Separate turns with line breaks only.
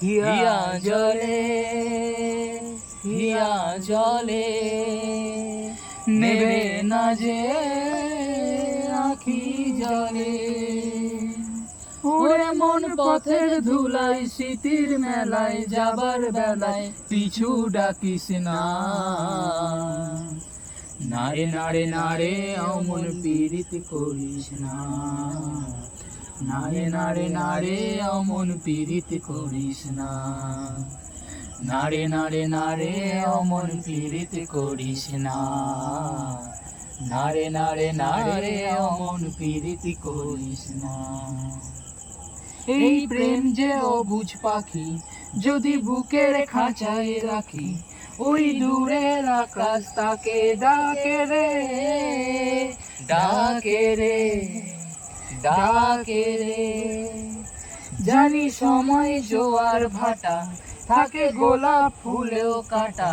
হিয়া জলে হিয়া জলে নেবে না যে আখি জলে। ওরে মন পথের ধুলায় স্মৃতির মেলায় যাবার বেলায় পিছু ডাকিস না। নারে নারে নারে অমন পীড়িত করিস না। নারে নারে নারে অমন পীড়িত করিস না। নারে নারে নারে অমন পীড়িত করিস না। নারে নারে নারে অমন পীড়িত করিস না। এই প্রেম যে অবুঝ পাখি, যদি বুকের খাঁচায় রাখি, ওই দূরের আকাশ তাকে ডাকে রে, ডাকে রে, ডাকে রে। জানি সময় জোয়ার ভাটা, থাকে গোলাপ ফুলেও কাটা।